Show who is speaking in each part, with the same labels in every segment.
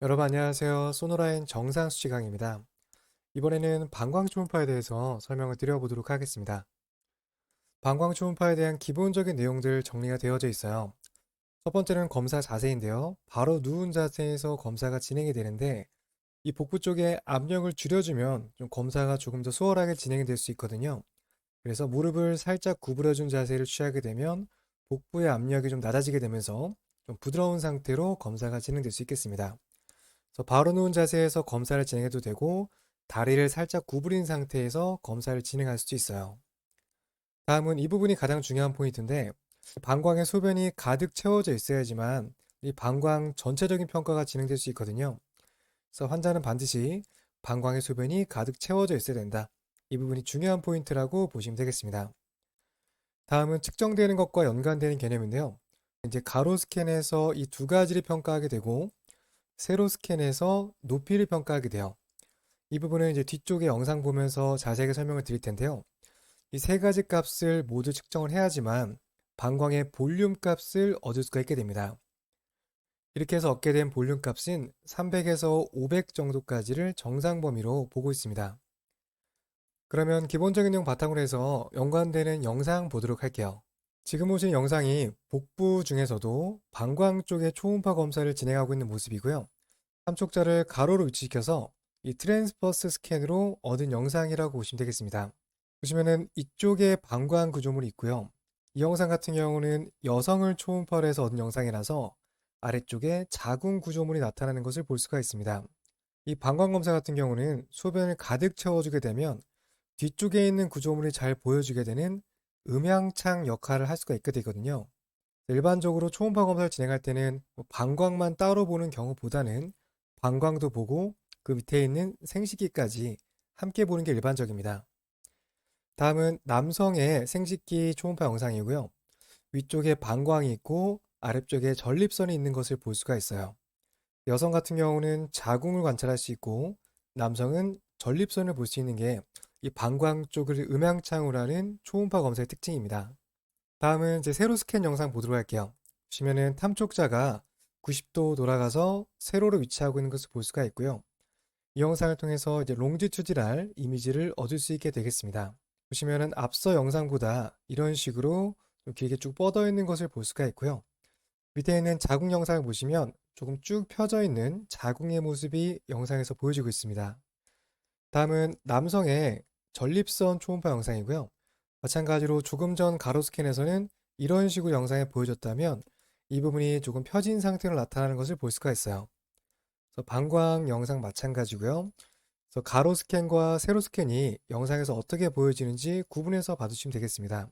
Speaker 1: 여러분 안녕하세요. 소노라인 정상수치 강입니다. 이번에는 방광 초음파에 대해서 설명을 드려보도록 하겠습니다. 방광 초음파에 대한 기본적인 내용들 정리가 되어져 있어요. 첫 번째는 검사 자세인데요. 바로 누운 자세에서 검사가 진행이 되는데 이 복부 쪽에 압력을 줄여주면 좀 검사가 조금 더 수월하게 진행이 될 수 있거든요. 그래서 무릎을 살짝 구부려준 자세를 취하게 되면 복부의 압력이 좀 낮아지게 되면서 좀 부드러운 상태로 검사가 진행될 수 있겠습니다. 그래서 바로 누운 자세에서 검사를 진행해도 되고 다리를 살짝 구부린 상태에서 검사를 진행할 수도 있어요. 다음은 이 부분이 가장 중요한 포인트인데 방광에 소변이 가득 채워져 있어야지만 이 방광 전체적인 평가가 진행될 수 있거든요. 그래서 환자는 반드시 방광의 소변이 가득 채워져 있어야 된다. 이 부분이 중요한 포인트라고 보시면 되겠습니다. 다음은 측정되는 것과 연관되는 개념인데요. 이제 가로 스캔에서 이 두 가지를 평가하게 되고 세로 스캔에서 높이를 평가하게 돼요. 이 부분은 이제 뒤쪽에 영상 보면서 자세하게 설명을 드릴 텐데요. 이 세 가지 값을 모두 측정을 해야지만 방광의 볼륨 값을 얻을 수가 있게 됩니다. 이렇게 해서 얻게 된 볼륨 값은 300에서 500 정도까지를 정상 범위로 보고 있습니다. 그러면 기본적인 내용 바탕으로 해서 연관되는 영상 보도록 할게요. 지금 보신 영상이 복부 중에서도 방광 쪽의 초음파 검사를 진행하고 있는 모습이고요. 삼촉자를 가로로 위치시켜서 이 트랜스퍼스 스캔으로 얻은 영상이라고 보시면 되겠습니다. 보시면은 이쪽에 방광 구조물이 있고요. 이 영상 같은 경우는 여성을 초음파로 해서 얻은 영상이라서 아래쪽에 자궁 구조물이 나타나는 것을 볼 수가 있습니다. 이 방광 검사 같은 경우는 소변을 가득 채워주게 되면 뒤쪽에 있는 구조물이 잘 보여주게 되는 음향창 역할을 할 수가 있게 되거든요. 일반적으로 초음파 검사를 진행할 때는 방광만 따로 보는 경우보다는 방광도 보고 그 밑에 있는 생식기까지 함께 보는 게 일반적입니다. 다음은 남성의 생식기 초음파 영상이고요. 위쪽에 방광이 있고 아래쪽에 전립선이 있는 것을 볼 수가 있어요. 여성 같은 경우는 자궁을 관찰할 수 있고 남성은 전립선을 볼 수 있는 게 이 방광 쪽을 음향창으로 하는 초음파 검사의 특징입니다. 다음은 이제 세로 스캔 영상 보도록 할게요. 보시면은 탐촉자가 90도 돌아가서 세로로 위치하고 있는 것을 볼 수가 있고요. 이 영상을 통해서 이제 롱지튜디널 이미지를 얻을 수 있게 되겠습니다. 보시면은 앞서 영상보다 이런 식으로 좀 길게 쭉 뻗어 있는 것을 볼 수가 있고요. 밑에 있는 자궁 영상을 보시면 조금 쭉 펴져 있는 자궁의 모습이 영상에서 보여지고 있습니다. 다음은 남성의 전립선 초음파 영상이고요. 마찬가지로 조금 전 가로 스캔에서는 이런 식으로 영상에 보여줬다면 이 부분이 조금 펴진 상태로 나타나는 것을 볼 수가 있어요. 그래서 방광 영상 마찬가지고요. 그래서 가로 스캔과 세로 스캔이 영상에서 어떻게 보여지는지 구분해서 봐주시면 되겠습니다.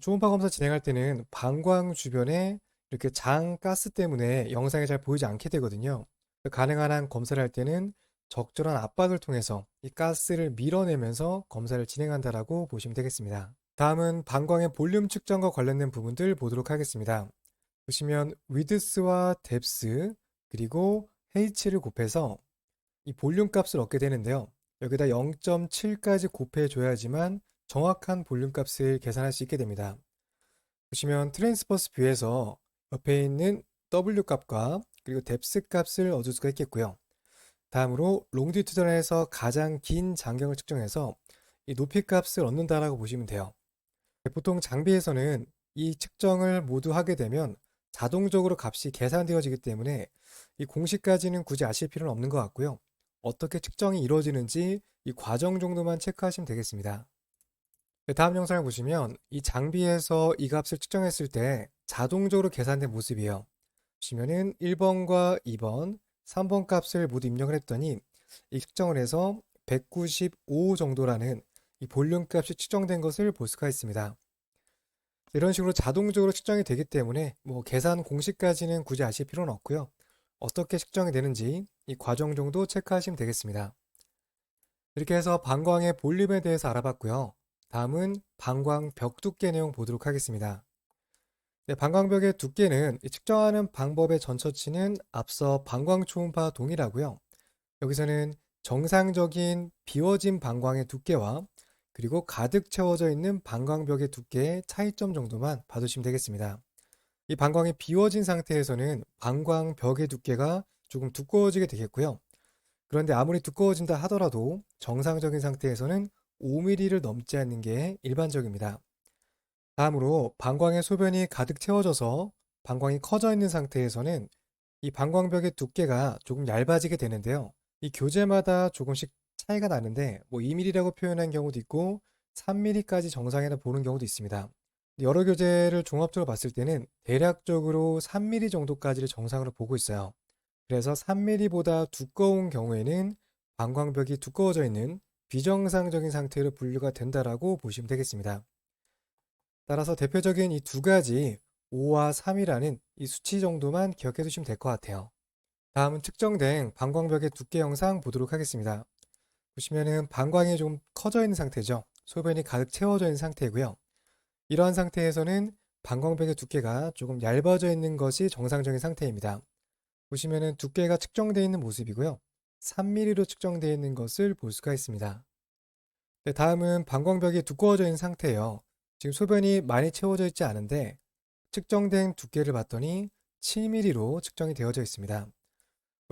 Speaker 1: 초음파 검사 진행할 때는 방광 주변에 이렇게 장 가스 때문에 영상에 잘 보이지 않게 되거든요. 가능한 한 검사를 할 때는 적절한 압박을 통해서 이 가스를 밀어내면서 검사를 진행한다라고 보시면 되겠습니다. 다음은 방광의 볼륨 측정과 관련된 부분들 보도록 하겠습니다. 보시면 위드스와 뎁스 그리고 H를 곱해서 이 볼륨 값을 얻게 되는데요. 여기다 0.7까지 곱해줘야지만 정확한 볼륨 값을 계산할 수 있게 됩니다. 보시면 트랜스퍼스 뷰에서 옆에 있는 W 값과 그리고 뎁스 값을 얻을 수가 있겠고요. 다음으로 롱디튜드널에서 가장 긴 장경을 측정해서 이 높이 값을 얻는다라고 보시면 돼요. 보통 장비에서는 이 측정을 모두 하게 되면 자동적으로 값이 계산되어지기 때문에 이 공식까지는 굳이 아실 필요는 없는 것 같고요. 어떻게 측정이 이루어지는지 이 과정 정도만 체크하시면 되겠습니다. 다음 영상을 보시면 이 장비에서 이 값을 측정했을 때 자동적으로 계산된 모습이에요. 보시면은 1번과 2번, 3번 값을 모두 입력을 했더니 이 측정을 해서 195 정도라는 이 볼륨 값이 측정된 것을 볼 수가 있습니다. 이런 식으로 자동적으로 측정이 되기 때문에 뭐 계산 공식까지는 굳이 아실 필요는 없고요. 어떻게 측정이 되는지 이 과정 정도 체크하시면 되겠습니다. 이렇게 해서 방광의 볼륨에 대해서 알아봤고요. 다음은 방광 벽 두께 내용 보도록 하겠습니다. 네, 방광벽의 두께는 이 측정하는 방법의 전처치는 앞서 방광 초음파 동일하고요. 여기서는 정상적인 비워진 방광의 두께와 그리고 가득 채워져 있는 방광벽의 두께의 차이점 정도만 봐두시면 되겠습니다. 이 방광이 비워진 상태에서는 방광벽의 두께가 조금 두꺼워지게 되겠고요. 그런데 아무리 두꺼워진다 하더라도 정상적인 상태에서는 5mm를 넘지 않는 게 일반적입니다. 다음으로 방광의 소변이 가득 채워져서 방광이 커져 있는 상태에서는 이 방광벽의 두께가 조금 얇아지게 되는데요. 이 교재마다 조금씩 차이가 나는데 2mm라고 표현한 경우도 있고 3mm까지 정상이라 보는 경우도 있습니다. 여러 교재를 종합적으로 봤을 때는 대략적으로 3mm 정도까지를 정상으로 보고 있어요. 그래서 3mm보다 두꺼운 경우에는 방광벽이 두꺼워져 있는 비정상적인 상태로 분류가 된다라고 보시면 되겠습니다. 따라서 대표적인 이 두 가지 5와 3이라는 이 수치 정도만 기억해 두시면 될 것 같아요. 다음은 측정된 방광벽의 두께 영상 보도록 하겠습니다. 보시면은 방광이 좀 커져 있는 상태죠. 소변이 가득 채워져 있는 상태이고요. 이러한 상태에서는 방광벽의 두께가 조금 얇아져 있는 것이 정상적인 상태입니다. 보시면은 두께가 측정되어 있는 모습이고요. 3mm로 측정되어 있는 것을 볼 수가 있습니다. 네, 다음은 방광벽이 두꺼워져 있는 상태예요. 지금 소변이 많이 채워져 있지 않은데 측정된 두께를 봤더니 7mm로 측정이 되어져 있습니다.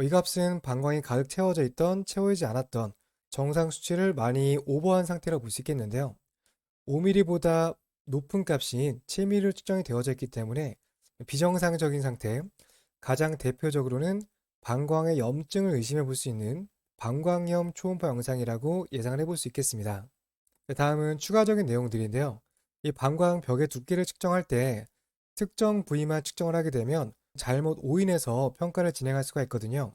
Speaker 1: 이 값은 방광이 가득 채워져 있던 채워지지 않았던 정상 수치를 많이 오버한 상태라고 볼 수 있겠는데요. 5mm보다 높은 값인 7mm로 측정이 되어져 있기 때문에 비정상적인 상태, 가장 대표적으로는 방광의 염증을 의심해 볼 수 있는 방광염 초음파 영상이라고 예상을 해볼 수 있겠습니다. 다음은 추가적인 내용들인데요. 이 방광벽의 두께를 측정할 때 특정 부위만 측정을 하게 되면 잘못 오인해서 평가를 진행할 수가 있거든요.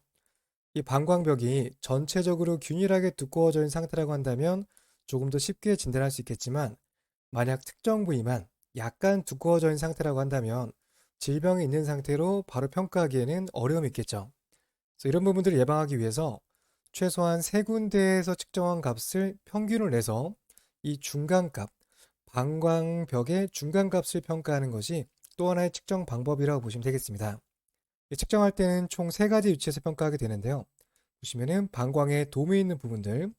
Speaker 1: 이 방광벽이 전체적으로 균일하게 두꺼워져 있는 상태라고 한다면 조금 더 쉽게 진단할 수 있겠지만 만약 특정 부위만 약간 두꺼워져 있는 상태라고 한다면 질병이 있는 상태로 바로 평가하기에는 어려움이 있겠죠. 그래서 이런 부분들을 예방하기 위해서 최소한 3군데에서 측정한 값을 평균을 내서 이 중간값, 방광벽의 중간값을 평가하는 것이 또 하나의 측정 방법이라고 보시면 되겠습니다. 측정할 때는 총 3가지 위치에서 평가하게 되는데요. 보시면은 방광에 돔이 있는 부분들,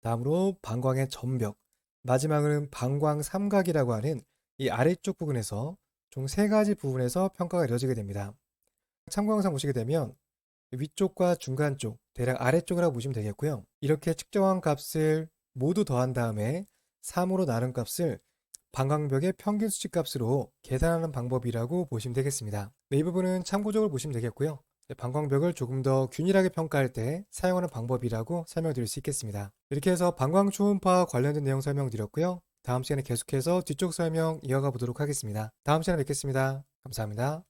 Speaker 1: 다음으로 방광의 전벽, 마지막으로는 방광 삼각이라고 하는 이 아래쪽 부분에서 총 3가지 부분에서 평가가 이루어지게 됩니다. 참고 영상 보시게 되면 위쪽과 중간 쪽, 대략 아래쪽이라고 보시면 되겠고요. 이렇게 측정한 값을 모두 더한 다음에 3으로 나눈 값을 방광벽의 평균 수치 값으로 계산하는 방법이라고 보시면 되겠습니다. 이 부분은 참고적으로 보시면 되겠고요. 방광벽을 조금 더 균일하게 평가할 때 사용하는 방법이라고 설명드릴 수 있겠습니다. 이렇게 해서 방광 초음파 관련된 내용 설명드렸고요. 다음 시간에 계속해서 뒤쪽 설명 이어가 보도록 하겠습니다. 다음 시간에 뵙겠습니다. 감사합니다.